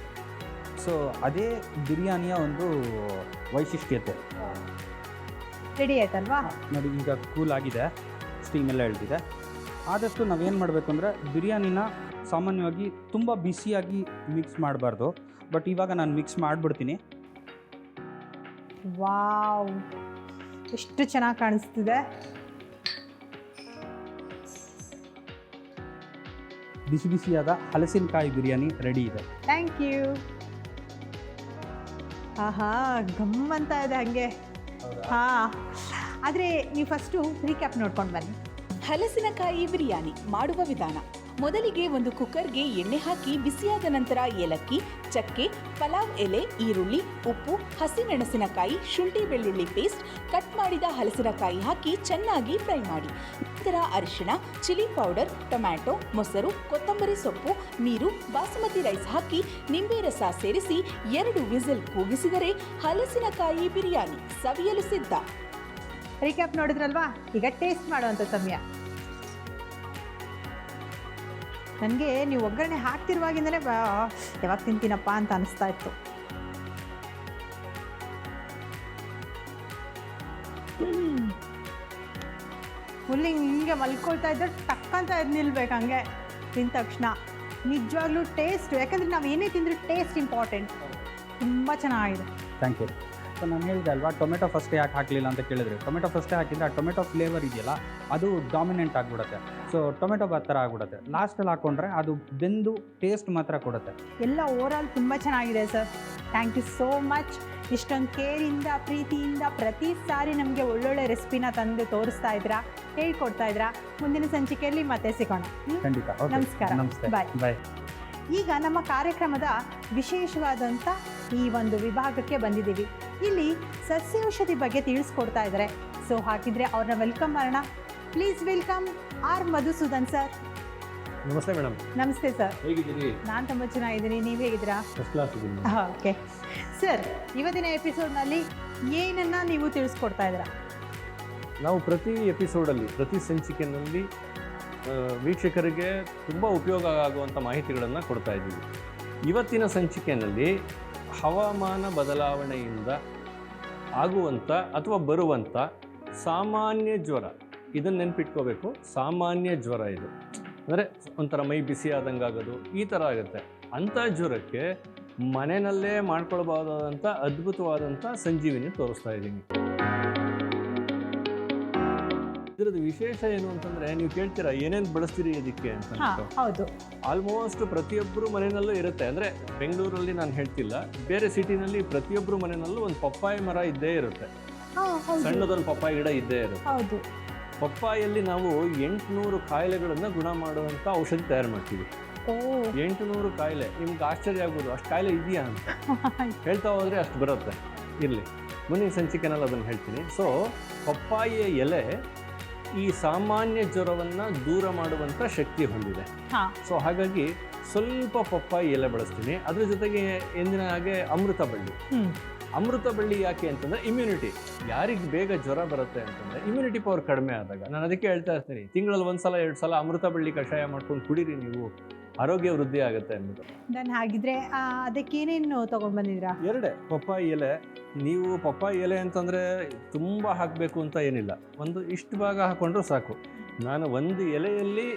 Speaker 3: ಸೊ ಅದೇ ಬಿರಿಯಾನಿಯ ಒಂದು ವೈಶಿಷ್ಟ್ಯತೆ.
Speaker 2: ರೆಡಿ ಆಯ್ತಲ್ವಾ?
Speaker 3: ನೋಡಿ ಈಗ ಕೂಲ್ ಆಗಿದೆ, ಸ್ಟೀಮ್ ಎಲ್ಲ ಎಳ್ದಿದೆ. ಆದಷ್ಟು ನಾವೇನು ಮಾಡಬೇಕು ಅಂದರೆ ಬಿರಿಯಾನಿನ ಸಾಮಾನ್ಯವಾಗಿ ತುಂಬ ಬಿಸಿಯಾಗಿ ಮಿಕ್ಸ್ ಮಾಡಬಾರ್ದು. ಬಟ್ ಇವಾಗ ನಾನು ಮಿಕ್ಸ್ ಮಾಡಿಬಿಡ್ತೀನಿ.
Speaker 2: ವಾವ್, ಎಷ್ಟು ಚೆನ್ನಾಗಿ ಕಾಣಿಸ್ತಿದೆ.
Speaker 3: ಬಿಸಿ ಬಿಸಿಯಾದ ಹಲಸಿನಕಾಯಿ ಬಿರಿಯಾನಿ ರೆಡಿ ಇದೆ.
Speaker 2: Thank you. ಆಹಾ, ಗಮ್ಮಂತ ಇದೆ ಹಾಗೆ. ಹಾಂ, ಆದರೆ ನೀವು ಫಸ್ಟು ರೀಕ್ಯಾಪ್ ನೋಡ್ಕೊಂಡು ಬನ್ನಿ.
Speaker 1: ಹಲಸಿನಕಾಯಿ ಬಿರಿಯಾನಿ ಮಾಡುವ ವಿಧಾನ: ಮೊದಲಿಗೆ ಒಂದು ಕುಕ್ಕರ್ಗೆ ಎಣ್ಣೆ ಹಾಕಿ ಬಿಸಿಯಾದ ನಂತರ ಏಲಕ್ಕಿ, ಚಕ್ಕೆ, ಪಲಾವ್ ಎಲೆ, ಈರುಳ್ಳಿ, ಉಪ್ಪು, ಹಸಿಮೆಣಸಿನಕಾಯಿ, ಶುಂಠಿ ಬೆಳ್ಳುಳ್ಳಿ ಪೇಸ್ಟ್, ಕಟ್ ಮಾಡಿದ ಹಲಸಿನಕಾಯಿ ಹಾಕಿ ಚೆನ್ನಾಗಿ ಫ್ರೈ ಮಾಡಿ. ನಂತರ ಅರಿಶಿಣ, ಚಿಲ್ಲಿ ಪೌಡರ್, ಟೊಮ್ಯಾಟೊ, ಮೊಸರು, ಕೊತ್ತಂಬರಿ ಸೊಪ್ಪು, ನೀರು, ಬಾಸುಮತಿ ರೈಸ್ ಹಾಕಿ ನಿಂಬೆ ರಸ ಸೇರಿಸಿ 2 ವಿಸಿಲ್ ಕೂಗಿಸಿದರೆ ಹಲಸಿನಕಾಯಿ ಬಿರಿಯಾನಿ ಸವಿಯಲು ಸಿದ್ಧ.
Speaker 2: ರೀಕ್ಯಾಪ್ ನೋಡಿದ್ರಲ್ವಾ? ಈಗ ಟೇಸ್ಟ್ ಮಾಡುವಂಥ ಸಮಯ. ನನಗೆ ನೀವು ಒಗ್ಗರಣೆ ಹಾಕ್ತಿರುವಾಗಿಂದಲೇ ಯಾವಾಗ ತಿಂತೀನಪ್ಪ ಅಂತ ಅನಿಸ್ತಾ ಇತ್ತು. ಫುಲ್ ಹಿಂಗೆ ಮಲ್ಕೊಳ್ತಾ ಇದ್ದರೆ ಟಕ್ಕಂತ ಎದ್ದು ನಿಲ್ಬೇಕು ಹಂಗೆ ತಿಂದ ತಕ್ಷಣ. ನಿಜವಾಗ್ಲೂ ಟೇಸ್ಟ್, ಯಾಕಂದರೆ ನಾವು ಏನೇ ತಿಂದರೂ ಟೇಸ್ಟ್ ಇಂಪಾರ್ಟೆಂಟ್. ತುಂಬ ಚೆನ್ನಾಗಿದೆ.
Speaker 3: Thank you. ಸೊ ನಾನು ಹೇಳಿದೆ ಅಲ್ವಾ, ಟೊಮೆಟೊ ಫಸ್ಟೇ ಯಾಕೆ ಹಾಕಲಿಲ್ಲ ಅಂತ ಕೇಳಿದ್ರೆ, ಟೊಮೆಟೊ ಫಸ್ಟೇ ಹಾಕಿದರೆ ಆ ಟೊಮೆಟೊ ಫ್ಲೇವರ್ ಇದೆಯಲ್ಲ ಅದು ಡಾಮಿನೆಂಟ್ ಆಗಿಬಿಡುತ್ತೆ. ಸೊ ಟೊಮೆಟೊ ಬಾತ್ ಥರ ಆಗಿಬಿಡುತ್ತೆ. ಲಾಸ್ಟಲ್ಲಿ ಹಾಕ್ಕೊಂಡ್ರೆ ಅದು ಬೆಂದು ಟೇಸ್ಟ್ ಮಾತ್ರ ಕೊಡುತ್ತೆ.
Speaker 2: ಎಲ್ಲ ಓವರಾಲ್ ತುಂಬ ಚೆನ್ನಾಗಿದೆ sir. Thank you so much. ಇಷ್ಟೊಂದು ಕೇರಿಂದ, ಪ್ರೀತಿಯಿಂದ ಪ್ರತಿ ಸಾರಿ ನಮಗೆ ಒಳ್ಳೊಳ್ಳೆ ರೆಸಿಪಿನ ತಂದು ತೋರಿಸ್ತಾ ಇದ್ದೀರಾ, ಹೇಳ್ಕೊಡ್ತಾ ಇದ್ದೀರಾ. ಮುಂದಿನ ಸಂಚಿಕೆಯಲ್ಲಿ ಮತ್ತೆ ಸಿಗೋಣ.
Speaker 3: ಖಂಡಿತ.
Speaker 2: ನಮಸ್ಕಾರ.
Speaker 3: ನಮಸ್ತೆ.
Speaker 2: ಬಾಯ್.
Speaker 3: ಬಾಯ್.
Speaker 2: ಈಗ ನಮ್ಮ ಕಾರ್ಯಕ್ರಮದ ವಿಶೇಷವಾದಂಥ ಈ ಒಂದು ವಿಭಾಗಕ್ಕೆ ಬಂದಿದ್ದೀವಿ. ಇಲ್ಲಿ ಸಸ್ಯ ಔಷಧಿ ಬಗ್ಗೆ ತಿಳಿಸ್ಕೊಡ್ತಾ ಇದ್ದಾರೆ. ಸೊ ಹಾಗಿದ್ರೆ ಅವ್ರನ್ನ ವೆಲ್ಕಮ್ ಮಾಡೋಣ. Please welcome R Madhusudan sir.
Speaker 4: ನಮಸ್ತೆ ಮೇಡಮ್.
Speaker 2: ನಮಸ್ತೆ ಸರ್.
Speaker 4: ಹೇಗಿದ್ದೀರಿ?
Speaker 2: ನಾನು ತುಂಬ ಚೆನ್ನಾಗಿದ್ದೀನಿ, ನೀವು ಹೇಗಿದ್ದೀರಾ?
Speaker 4: ಫಸ್ಟ್ ಕ್ಲಾಸ್ ಇದ್ದೀನಿ.
Speaker 2: ಓಕೆ ಸರ್, ಇವತ್ತಿನ ಎಪಿಸೋಡ್ನಲ್ಲಿ ಏನನ್ನ ನೀವು ತಿಳಿಸ್ಕೊಡ್ತಾ ಇದ್ದೀರಾ?
Speaker 4: ನಾವು ಪ್ರತಿ ಎಪಿಸೋಡಲ್ಲಿ, ಪ್ರತಿ ಸಂಚಿಕೆಯಲ್ಲಿ ವೀಕ್ಷಕರಿಗೆ ತುಂಬ ಉಪಯೋಗ ಆಗುವಂಥ ಮಾಹಿತಿಗಳನ್ನು ಕೊಡ್ತಾ ಇದ್ದೀವಿ. ಇವತ್ತಿನ ಸಂಚಿಕೆಯಲ್ಲಿ ಹವಾಮಾನ ಬದಲಾವಣೆಯಿಂದ ಆಗುವಂಥ ಅಥವಾ ಬರುವಂಥ ಸಾಮಾನ್ಯ ಜ್ವರ, ಇದನ್ನು ನೆನ್ಪಿಟ್ಕೋಬೇಕು. ಸಾಮಾನ್ಯ ಜ್ವರ ಇದು ಅಂದರೆ ಒಂಥರ ಮೈ ಬಿಸಿ ಆದಂಗೆ ಆಗೋದು, ಈ ಥರ ಆಗುತ್ತೆ. ಅಂಥ ಜ್ವರಕ್ಕೆ ಮನೆಯಲ್ಲೇ ಮಾಡ್ಕೊಳ್ಬಹುದಾದಂಥ ಅದ್ಭುತವಾದಂಥ ಸಂಜೀವಿನಿ ತೋರಿಸ್ತಾ ಇದ್ದೀನಿ. ಇದರದ್ದು ವಿಶೇಷ ಏನು ಅಂತಂದರೆ, ನೀವು ಕೇಳ್ತೀರಾ ಏನೇನು ಬಳಸ್ತೀರಿ ಇದಕ್ಕೆ ಅಂತ.
Speaker 2: ಹೌದು,
Speaker 4: ಆಲ್ಮೋಸ್ಟ್ ಪ್ರತಿಯೊಬ್ಬರು ಮನೆಯಲ್ಲೂ ಇರುತ್ತೆ. ಅಂದರೆ ಬೆಂಗಳೂರಲ್ಲಿ ನಾನು ಹೇಳ್ತಿಲ್ಲ, ಬೇರೆ ಸಿಟಿನಲ್ಲಿ ಪ್ರತಿಯೊಬ್ಬರು ಮನೆಯಲ್ಲೂ ಒಂದು ಪಪ್ಪಾಯಿ ಮರ ಇದ್ದೇ ಇರುತ್ತೆ. ಸಣ್ಣದೊಂದು ಪಪ್ಪಾಯಿ ಗಿಡ ಇದ್ದೇ ಇರುತ್ತೆ.
Speaker 2: ಹೌದು.
Speaker 4: ಪಪ್ಪಾಯಲ್ಲಿ ನಾವು 800 ಕಾಯಿಲೆಗಳನ್ನು ಗುಣ ಮಾಡುವಂಥ ಔಷಧಿ ತಯಾರು ಮಾಡ್ತೀವಿ. 800 ಕಾಯಿಲೆ. ನಿಮ್ಗೆ ಆಶ್ಚರ್ಯ ಆಗ್ಬೋದು, ಅಷ್ಟು ಕಾಯಿಲೆ ಇದೆಯಾ ಅಂತ. ಹೇಳ್ತಾ ಹೋದರೆ ಅಷ್ಟು ಬರುತ್ತೆ. ಇರಲಿ, ಮುಂದಿನ ಸಂಚಿಕೆನಲ್ಲಿ ಅದನ್ನು ಹೇಳ್ತೀನಿ. ಸೊ ಪಪ್ಪಾಯಿಯ ಎಲೆ ಈ ಸಾಮಾನ್ಯ ಜ್ವರವನ್ನು ದೂರ ಮಾಡುವಂಥ ಶಕ್ತಿ ಹೊಂದಿದೆ. ಸೊ ಹಾಗಾಗಿ ಸ್ವಲ್ಪ ಪಪ್ಪಾಯಿ ಎಲೆ ಬಳಸ್ತೀನಿ. ಅದ್ರ ಜೊತೆಗೆ ಎಂದಿನ ಹಾಗೆ ಅಮೃತ ಬಳ್ಳಿ. ಅಮೃತ ಬಳ್ಳಿ ಯಾಕೆ ಅಂತಂದರೆ ಇಮ್ಯುನಿಟಿ. ಯಾರಿಗೆ ಬೇಗ ಜ್ವರ ಬರುತ್ತೆ ಅಂತಂದರೆ ಇಮ್ಯುನಿಟಿ ಪವರ್ ಕಡಿಮೆ ಆದಾಗ. ನಾನು ಅದಕ್ಕೆ ಹೇಳ್ತಾ ಇರ್ತೀನಿ, ತಿಂಗಳಲ್ಲಿ 1 ಸಲ 2 ಸಲ ಅಮೃತ ಬಳ್ಳಿ ಕಷಾಯ ಮಾಡ್ಕೊಂಡು ಕುಡೀರಿ, ನೀವು ಆರೋಗ್ಯ ವೃದ್ಧಿ ಆಗುತ್ತೆ ಅಂದ್ಬಿಟ್ಟು.
Speaker 2: ನಾನು ಹಾಗಿದ್ರೆ ಅದಕ್ಕೇನೇನು ತೊಗೊಂಡು ಬಂದಿದ್ದೀರಾ?
Speaker 4: 2 ಪಪ್ಪಾಯಿ ಎಲೆ. ನೀವು ಪಪ್ಪಾಯಿ ಎಲೆ ಅಂತಂದರೆ ತುಂಬ ಹಾಕಬೇಕು ಅಂತ ಏನಿಲ್ಲ, ಒಂದು ಇಷ್ಟು ಭಾಗ ಹಾಕ್ಕೊಂಡ್ರೂ ಸಾಕು. ನಾನು ಒಂದು ಎಲೆಯಲ್ಲಿ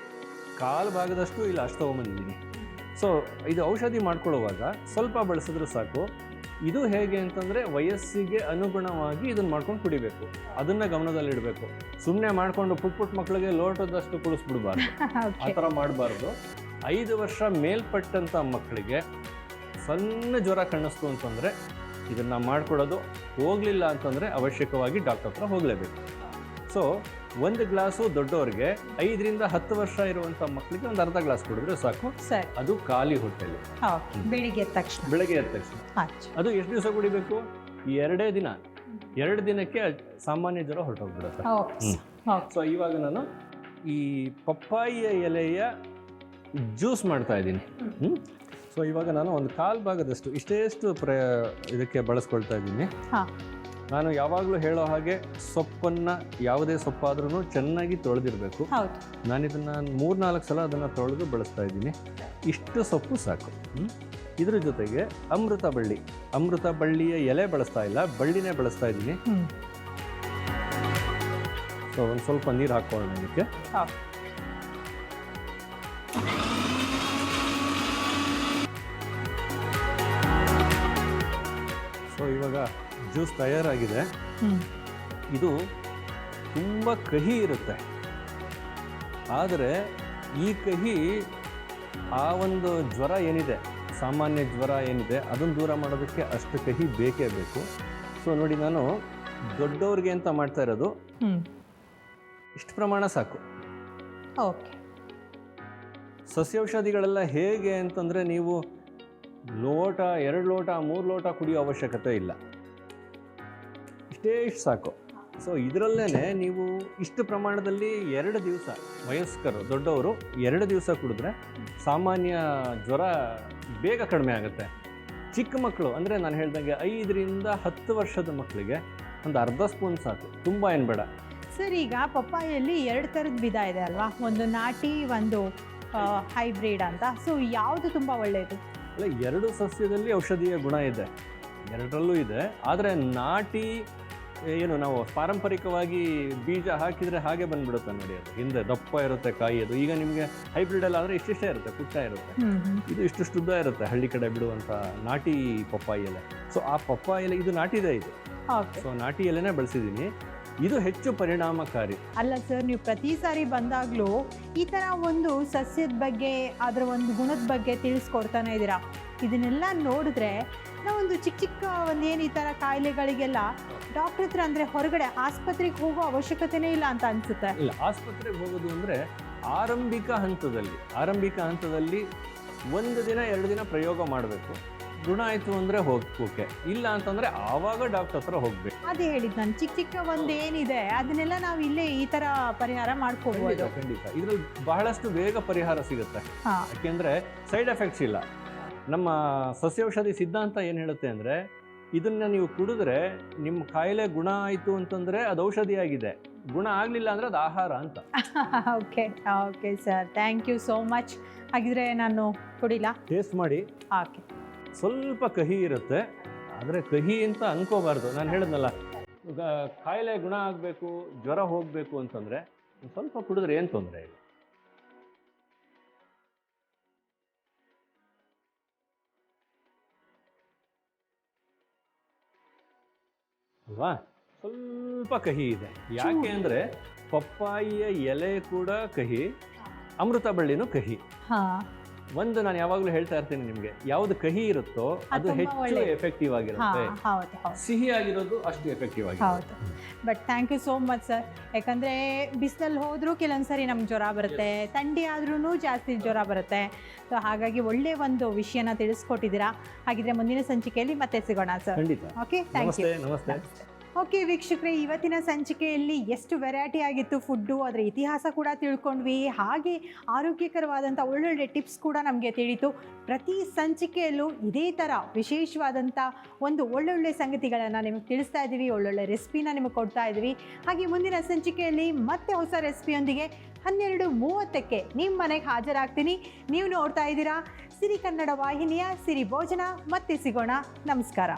Speaker 4: ಕಾಲು ಭಾಗದಷ್ಟು ಇಲ್ಲ ಅಷ್ಟು ತೊಗೊಂಬಂದಿದ್ದೀನಿ. ಸೊ ಇದು ಔಷಧಿ ಮಾಡ್ಕೊಳ್ಳುವಾಗ ಸ್ವಲ್ಪ ಬಳಸಿದ್ರು ಸಾಕು. ಇದು ಹೇಗೆ ಅಂತಂದರೆ ವಯಸ್ಸಿಗೆ ಅನುಗುಣವಾಗಿ ಇದನ್ನು ಮಾಡ್ಕೊಂಡು ಕುಡಿಬೇಕು, ಅದನ್ನು ಗಮನದಲ್ಲಿಡಬೇಕು. ಸುಮ್ಮನೆ ಮಾಡಿಕೊಂಡು ಪುಟ್ಟ ಮಕ್ಕಳಿಗೆ ಲೋಟದಷ್ಟು ಕುಡಿಸ್ಬಿಡ್ಬಾರ್ದು, ಆ ಥರ ಮಾಡಬಾರ್ದು. 5 ವರ್ಷ ಮೇಲ್ಪಟ್ಟಂಥ ಮಕ್ಕಳಿಗೆ ಸಣ್ಣ ಜ್ವರ ಕಾಣಿಸ್ತು ಅಂತಂದರೆ ಇದನ್ನು ಮಾಡಿಕೊಡೋದು. ಹೋಗಲಿಲ್ಲ ಅಂತಂದರೆ ಅವಶ್ಯಕವಾಗಿ ಡಾಕ್ಟರ್ ಹತ್ರ ಹೋಗಲೇಬೇಕು. ಸೊ 1 ಗ್ಲಾಸು ದೊಡ್ಡವ್ರಿಗೆ, 5 ರಿಂದ 10 ವರ್ಷ ಇರುವಂಥ ಮಕ್ಕಳಿಗೆ ಒಂದು ಅರ್ಧ ಗ್ಲಾಸ್ ಕುಡಿದ್ರೆ ಸಾಕು.
Speaker 2: ಸರಿ,
Speaker 4: ಅದು ಖಾಲಿ ಹೊಟ್ಟೆಲಿ
Speaker 2: ಬೆಳಿಗ್ಗೆ ಎದ್ದ ತಕ್ಷಣ.
Speaker 4: ಬೆಳಗ್ಗೆ ಎದ್ದ ತಕ್ಷಣ. ಅದು ಎಷ್ಟು ದಿವಸ ಕುಡಿಬೇಕು? 2 ದಿನ. 2 ದಿನಕ್ಕೆ ಸಾಮಾನ್ಯ ಜ್ವರ ಹೊರಟೋಗ್ಬಿಡುತ್ತೆ. ಸೊ ಇವಾಗ ನಾನು ಈ ಪಪ್ಪಾಯಿಯ ಎಲೆಯ ಜ್ಯೂಸ್ ಮಾಡ್ತಾ ಇದ್ದೀನಿ. ಸೊ ಇವಾಗ ನಾನು ಒಂದು ಕಾಲು ಭಾಗದಷ್ಟು ಇಷ್ಟೇಷ್ಟು ಇದಕ್ಕೆ ಬಳಸ್ಕೊಳ್ತಾ ಇದ್ದೀನಿ. ನಾನು ಯಾವಾಗಲೂ ಹೇಳೋ ಹಾಗೆ ಸೊಪ್ಪನ್ನು, ಯಾವುದೇ ಸೊಪ್ಪಾದ್ರೂ ಚೆನ್ನಾಗಿ ತೊಳೆದಿರಬೇಕು. ನಾನು ಇದನ್ನು 3-4 ಸಲ ಅದನ್ನು ತೊಳೆದು ಬಳಸ್ತಾ ಇದ್ದೀನಿ. ಇಷ್ಟು ಸೊಪ್ಪು ಸಾಕು. ಇದ್ರ ಜೊತೆಗೆ ಅಮೃತ ಬಳ್ಳಿಯ ಎಲೆ ಬಳಸ್ತಾ ಇಲ್ಲ, ಬಳ್ಳಿನೇ ಬಳಸ್ತಾ ಇದ್ದೀನಿ. ಸೊ ಒಂದು ಸ್ವಲ್ಪ ನೀರು ಹಾಕ್ಕೊಳ್ಳೋಣ ಇದಕ್ಕೆ. ಸೊ ಇವಾಗ ಜ್ಯೂಸ್ ತಯಾರಾಗಿದೆ. ಇದು ತುಂಬ ಕಹಿ ಇರುತ್ತೆ, ಆದರೆ ಈ ಕಹಿ ಆ ಒಂದು ಜ್ವರ ಏನಿದೆ, ಸಾಮಾನ್ಯ ಜ್ವರ ಏನಿದೆ ಅದನ್ನು ದೂರ ಮಾಡೋದಕ್ಕೆ ಅಷ್ಟು ಕಹಿ ಬೇಕೇ ಬೇಕು. ಸೊ ನೋಡಿ, ನಾನು ದೊಡ್ಡವ್ರಿಗೆ ಅಂತ ಮಾಡ್ತಾ ಇರೋದು ಇಷ್ಟು ಪ್ರಮಾಣ ಸಾಕು. ಸಸ್ಯೌಷಧಿಗಳೆಲ್ಲ ಹೇಗೆ ಅಂತಂದರೆ ನೀವು ಲೋಟ, 2 ಲೋಟ, 3 ಲೋಟ ಕುಡಿಯೋ ಅವಶ್ಯಕತೆ ಇಲ್ಲ, ಇಷ್ಟು ಸಾಕು. ಸೊ ಇದರಲ್ಲೇ ನೀವು ಇಷ್ಟು ಪ್ರಮಾಣದಲ್ಲಿ 2 ದಿವಸ, ವಯಸ್ಕರು ದೊಡ್ಡವರು 2 ದಿವಸ ಕುಡಿದ್ರೆ ಸಾಮಾನ್ಯ ಜ್ವರ ಬೇಗ ಕಡಿಮೆ ಆಗುತ್ತೆ. ಚಿಕ್ಕ ಮಕ್ಕಳು ಅಂದರೆ ನಾನು ಹೇಳ್ದಂಗೆ 5 ರಿಂದ 10 ವರ್ಷದ ಮಕ್ಕಳಿಗೆ ಒಂದು ಅರ್ಧ ಸ್ಪೂನ್ ಸಾಕು, ತುಂಬ ಏನು ಬೇಡ.
Speaker 2: ಸರ್, ಈಗ ಪಪ್ಪಾಯಲ್ಲಿ 2 ಥರದ ವಿಧ ಇದೆ ಅಲ್ವಾ? ಒಂದು ನಾಟಿ, ಒಂದು ಹೈಬ್ರಿಡ್ ಅಂತ. ಸೊ ಯಾವುದು ತುಂಬ ಒಳ್ಳೆಯದು?
Speaker 4: ಅಲ್ಲ, 2 ಸಸ್ಯದಲ್ಲಿ ಔಷಧೀಯ ಗುಣ ಇದೆ, 2ರಲ್ಲೂ ಇದೆ. ಆದರೆ ನಾಟಿ ಏನು, ನಾವು ಪಾರಂಪರಿಕವಾಗಿ ಬೀಜ ಹಾಕಿದರೆ ಹಾಗೆ ಬಂದ್ಬಿಡುತ್ತೆ ನೋಡಿ, ಅದು ಹಿಂದೆ ದಪ್ಪ ಇರುತ್ತೆ ಕಾಯಿ. ಅದು ಈಗ ನಿಮಗೆ ಹೈಬ್ರಿಡಲ್ಲಿ ಆದರೆ ಇಷ್ಟಿಷ್ಟೇ ಇರುತ್ತೆ, ಪುಟ್ಟ ಇರುತ್ತೆ. ಇದು ಇಷ್ಟು ಉದ್ದ ಇರುತ್ತೆ ಹಳ್ಳಿ ಕಡೆ ಬಿಡುವಂಥ ನಾಟಿ ಪಪ್ಪಾಯಿ ಎಲೆ. ಸೊ ಆ ಪಪ್ಪಾಯಿ ಎಲೆ ಇದು ನಾಟಿದೆ, ಇದು. ಸೊ ನಾಟಿ ಎಲೆನೇ ಬಳಸಿದ್ದೀನಿ. ಇದು ಹೆಚ್ಚು ಪರಿಣಾಮಕಾರಿ.
Speaker 2: ಅಲ್ಲ ಸರ್, ನೀವು ಪ್ರತಿ ಸಾರಿ ಬಂದಾಗಲೂ ಈ ಥರ ಒಂದು ಸಸ್ಯದ ಬಗ್ಗೆ, ಅದರ ಒಂದು ಗುಣದ ಬಗ್ಗೆ ತಿಳಿಸ್ಕೊಡ್ತಾನೆ ಇದ್ದೀರಾ. ಇದನ್ನೆಲ್ಲ ನೋಡಿದ್ರೆ ನಾವೊಂದು ಚಿಕ್ಕ ಒಂದೇನು ಈ ಥರ ಕಾಯಿಲೆಗಳಿಗೆಲ್ಲ ಡಾಕ್ಟರ್ ಹತ್ರ ಅಂದರೆ ಹೊರಗಡೆ ಆಸ್ಪತ್ರೆಗೆ ಹೋಗೋ ಅವಶ್ಯಕತೆನೇ ಇಲ್ಲ ಅಂತ ಅನಿಸುತ್ತೆ.
Speaker 4: ಇಲ್ಲ, ಆಸ್ಪತ್ರೆಗೆ ಹೋಗೋದು ಅಂದರೆ ಆರಂಭಿಕ ಹಂತದಲ್ಲಿ 1 ದಿನ 2 ದಿನ ಪ್ರಯೋಗ ಮಾಡಬೇಕು. ಗುಣ ಆಯಿತು ಅಂದರೆ ಹೋಗೋಕೆ, ಇಲ್ಲ ಅಂತಂದರೆ ಆವಾಗ ಡಾಕ್ಟರ್ ಹತ್ರ ಹೋಗ್ಬೇಕು.
Speaker 2: ಅದೇ ಹೇಳಿದ್ದು ನಾನು, ಚಿಕ್ಕ ಒಂದೇನಿದೆ ಅದನ್ನೆಲ್ಲ ನಾವು ಇಲ್ಲೇ ಈ ಥರ ಪರಿಹಾರ ಮಾಡ್ಕೋಬೋದು.
Speaker 4: ಖಂಡಿತ ಇದರಲ್ಲಿ ಬಹಳಷ್ಟು ಬೇಗ ಪರಿಹಾರ ಸಿಗುತ್ತೆ. ಯಾಕೆಂದರೆ ಸೈಡ್ ಎಫೆಕ್ಟ್ಸ್ ಇಲ್ಲ. ನಮ್ಮ ಸಸ್ಯೌಷಧಿ ಸಿದ್ಧಾಂತ ಏನು ಹೇಳುತ್ತೆ ಅಂದರೆ, ಇದನ್ನು ನೀವು ಕುಡಿದ್ರೆ ನಿಮ್ಮ ಕಾಯಿಲೆ ಗುಣ ಆಯಿತು ಅಂತಂದರೆ ಅದು ಔಷಧಿಯಾಗಿದೆ, ಗುಣ ಆಗಲಿಲ್ಲ ಅಂದರೆ ಅದು ಆಹಾರ ಅಂತ.
Speaker 2: Okay sir, thank you so much. ಹಾಗಿದ್ರೆ ನಾನು ಕುಡಿಲಾ?
Speaker 4: ಟೇಸ್ಟ್ ಮಾಡಿ.
Speaker 2: ಓಕೆ.
Speaker 4: ಸ್ವಲ್ಪ ಕಹಿ ಇರುತ್ತೆ, ಆದರೆ ಕಹಿ ಅಂತ ಅನ್ಕೋಬಾರ್ದು. ನಾನು ಹೇಳಿದ್ನಲ್ಲ, ಕಾಯಿಲೆ ಗುಣ ಆಗಬೇಕು, ಜ್ವರ ಹೋಗಬೇಕು ಅಂತಂದರೆ ಸ್ವಲ್ಪ ಕುಡಿದ್ರೆ ಏನು ತೊಂದರೆ ಇಲ್ಲ. ಅಲ್ವಾ? ಸ್ವಲ್ಪ ಕಹಿ ಇದೆ. ಯಾಕೆ ಅಂದರೆ ಪಪ್ಪಾಯಿಯ ಎಲೆ ಕೂಡ ಕಹಿ, ಅಮೃತ ಬಳ್ಳಿನೂ ಕಹಿ. ಒಂದು ನಾನು ಯಾವಾಗಲೂ ಹೇಳ್ತಾ ಇರ್ತೀನಿ ನಿಮಗೆ, ಯಾವುದು ಕಹಿ ಇರುತ್ತೋ ಅದು ಹೆಚ್ಚು ಎಫೆಕ್ಟಿವ್ ಆಗಿರುತ್ತೆ, ಸಿಹಿ ಆಗಿರೋದು ಅಷ್ಟು ಎಫೆಕ್ಟಿವ್ ಆಗಿರುತ್ತೆ.
Speaker 2: But thank you so much sir. ಯಾಕಂದರೆ ಬಿಸಿಲಲ್ಲಿ ಹೋದರೂ ಕೆಲವೊಂದ್ಸರಿ ನಮ್ಗೆ ಜ್ವರ ಬರುತ್ತೆ, ಥಂಡಿ ಆದ್ರೂ ಜಾಸ್ತಿ ಜ್ವರ ಬರುತ್ತೆ. ಸೊ ಹಾಗಾಗಿ ಒಳ್ಳೆ ಒಂದು ವಿಷಯನ ತಿಳಿಸ್ಕೊಟ್ಟಿದ್ದೀರಾ. ಹಾಗಿದ್ರೆ ಮುಂದಿನ ಸಂಚಿಕೆಯಲ್ಲಿ ಮತ್ತೆ ಸಿಗೋಣ ಸರ್.
Speaker 4: ಖಂಡಿತ.
Speaker 2: Okay, thank you.
Speaker 4: ನಮಸ್ತೆ.
Speaker 2: ಓಕೆ ವೀಕ್ಷಕರೇ, ಇವತ್ತಿನ ಸಂಚಿಕೆಯಲ್ಲಿ ಎಷ್ಟು ವೆರೈಟಿ ಆಗಿತ್ತು ಫುಡ್ಡು, ಅದರ ಇತಿಹಾಸ ಕೂಡ ತಿಳ್ಕೊಂಡ್ವಿ. ಹಾಗೆ ಆರೋಗ್ಯಕರವಾದಂಥ ಒಳ್ಳೊಳ್ಳೆ ಟಿಪ್ಸ್ ಕೂಡ ನಮಗೆ ತಿಳಿತು. ಪ್ರತಿ ಸಂಚಿಕೆಯಲ್ಲೂ ಇದೇ ಥರ ವಿಶೇಷವಾದಂಥ ಒಂದು ಒಳ್ಳೊಳ್ಳೆ ಸಂಗತಿಗಳನ್ನು ನಿಮಗೆ ತಿಳಿಸ್ತಾ ಇದ್ದೀವಿ, ಒಳ್ಳೊಳ್ಳೆ ರೆಸಿಪಿನ ನಿಮಗೆ ಕೊಡ್ತಾ ಇದ್ದೀವಿ. ಹಾಗೆ ಮುಂದಿನ ಸಂಚಿಕೆಯಲ್ಲಿ ಮತ್ತೆ ಹೊಸ ರೆಸಿಪಿಯೊಂದಿಗೆ 12:30ಕ್ಕೆ ನಿಮ್ಮ ಮನೆಗೆ ಹಾಜರಾಗ್ತೀನಿ. ನೀವು ನೋಡ್ತಾ ಇದ್ದೀರಾ ಸಿರಿ ಕನ್ನಡ ವಾಹಿನಿಯ ಸಿರಿ ಭೋಜನ. ಮತ್ತೆ ಸಿಗೋಣ. ನಮಸ್ಕಾರ.